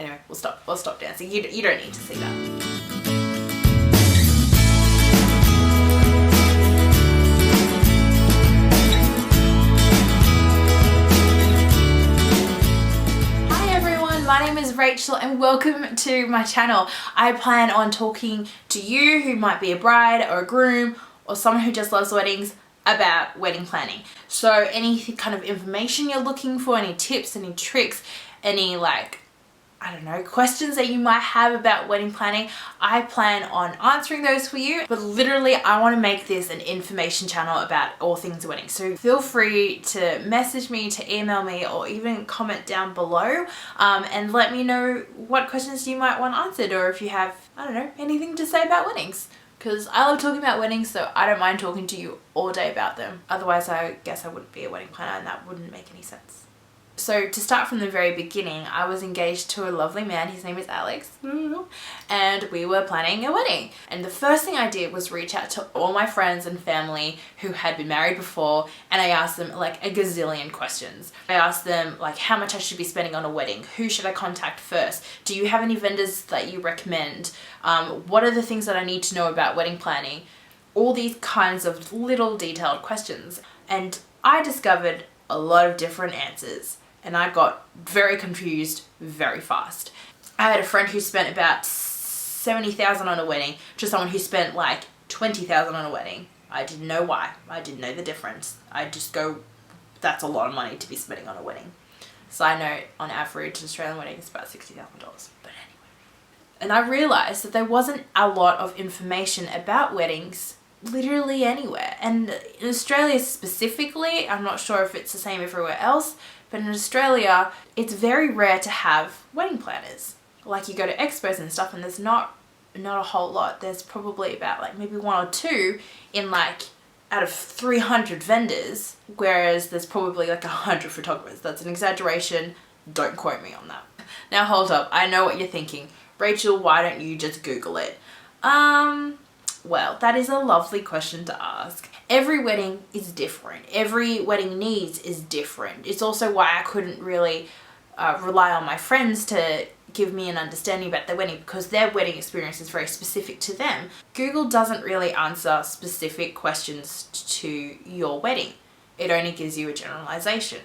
Anyway, we'll stop dancing. You don't need to see that. My name is Rachel and welcome to my channel. I plan on talking to you who might be a bride or a groom or someone who just loves weddings about wedding planning. So any kind of information you're looking for, any tips, any tricks, any questions that you might have about wedding planning, I plan on answering those for you. But literally, I want to make this an information channel about all things wedding. So feel free to message me, to email me, or even comment down below and let me know what questions you might want answered, or if you have, anything to say about weddings. Because I love talking about weddings, so I don't mind talking to you all day about them. Otherwise, I guess I wouldn't be a wedding planner and that wouldn't make any sense. So to start from the very beginning, I was engaged to a lovely man. His name is Alex. And we were planning a wedding. And the first thing I did was reach out to all my friends and family who had been married before, and I asked them like a gazillion questions. I asked them like how much I should be spending on a wedding. Who should I contact first? Do you have any vendors that you recommend? What are the things that I need to know about wedding planning? All these kinds of little detailed questions. And I discovered a lot of different answers. And I got very confused very fast. I had a friend who spent about $70,000 on a wedding to someone who spent like $20,000 on a wedding. I didn't know why. I didn't know the difference. I just go, that's a lot of money to be spending on a wedding. Side note, on average, an Australian wedding is about $60,000. But anyway. And I realized that there wasn't a lot of information about weddings literally anywhere. And in Australia specifically, I'm not sure if it's the same everywhere else, but in Australia, it's very rare to have wedding planners. Like you go to expos and stuff and there's not a whole lot. There's probably about like maybe one or two in like out of 300 vendors, whereas there's probably like 100 photographers. That's an exaggeration. Don't quote me on that. Now hold up, I know what you're thinking. Rachel, why don't you just Google it? Well, that is a lovely question to ask. Every wedding is different. Every wedding needs is different. It's also why I couldn't really rely on my friends to give me an understanding about their wedding, because their wedding experience is very specific to them. Google doesn't really answer specific questions to your wedding. It only gives you a generalization.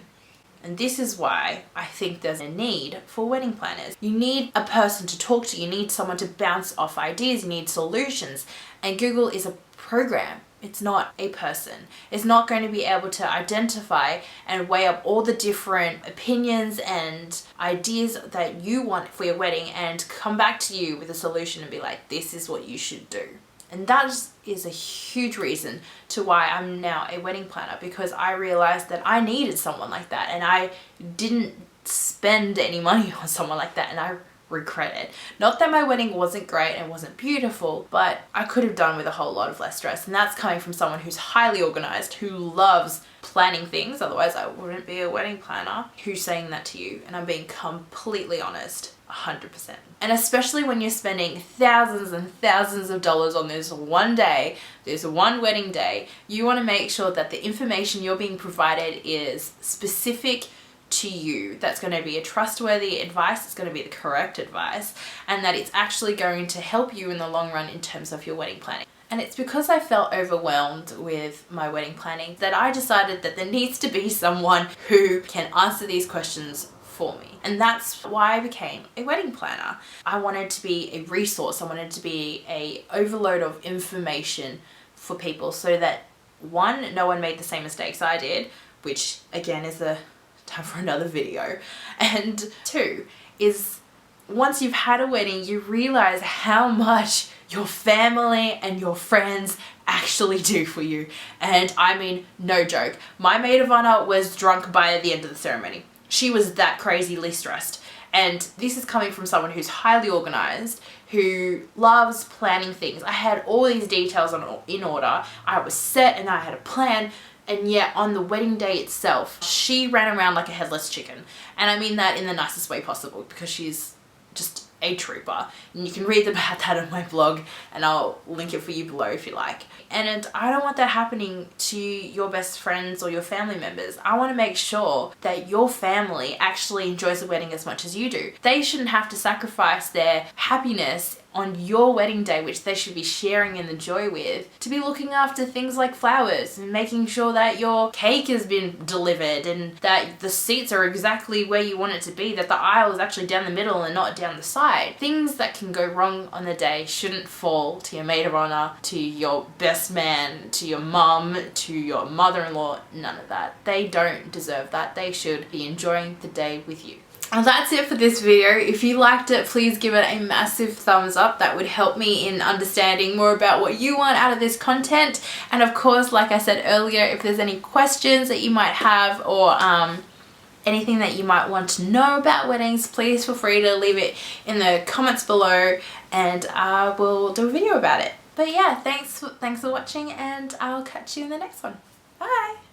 And this is why I think there's a need for wedding planners. You need a person to talk to. You need someone to bounce off ideas. You need solutions. And Google is a program. It's not a person. It's not going to be able to identify and weigh up all the different opinions and ideas that you want for your wedding and come back to you with a solution and be like, this is what you should do. And that is a huge reason to why I'm now a wedding planner, because I realized that I needed someone like that and I didn't spend any money on someone like that, and I regret it. Not that my wedding wasn't great and wasn't beautiful, but I could have done with a whole lot of less stress, and that's coming from someone who's highly organized, who loves planning things, otherwise I wouldn't be a wedding planner, who's saying that to you, and I'm being completely honest. 100%. And especially when you're spending thousands and thousands of dollars on this one day, this one wedding day, you want to make sure that the information you're being provided is specific to you. That's going to be a trustworthy advice, it's going to be the correct advice, and that it's actually going to help you in the long run in terms of your wedding planning. And it's because I felt overwhelmed with my wedding planning that I decided that there needs to be someone who can answer these questions for me. And that's why I became a wedding planner. I wanted to be a resource. I wanted to be a overload of information for people so that one, no one made the same mistakes I did, which again is a time for another video. And two is once you've had a wedding, you realize how much your family and your friends actually do for you. And I mean, no joke. My maid of honor was drunk by the end of the ceremony. She was that crazily stressed. And this is coming from someone who's highly organized, who loves planning things. I had all these details in order. I was set and I had a plan. And yet on the wedding day itself, she ran around like a headless chicken. And I mean that in the nicest way possible, because she's just a trooper. And you can read about that on my blog, and I'll link it for you below if you like. And I don't want that happening to your best friends or your family members. I want to make sure that your family actually enjoys the wedding as much as you do. They shouldn't have to sacrifice their happiness on your wedding day, which they should be sharing in the joy with, to be looking after things like flowers and making sure that your cake has been delivered and that the seats are exactly where you want it to be, that the aisle is actually down the middle and not down the side. Things that can go wrong on the day shouldn't fall to your maid of honor, to your best man, to your mum, to your mother-in-law. None of that. They don't deserve that. They should be enjoying the day with you. Well, that's it for this video. If you liked it, please give it a massive thumbs up. That would help me in understanding more about what you want out of this content. And of course, like I said earlier, if there's any questions that you might have or anything that you might want to know about weddings, please feel free to leave it in the comments below and I will do a video about it. But yeah, thanks for watching, and I'll catch you in the next one. Bye!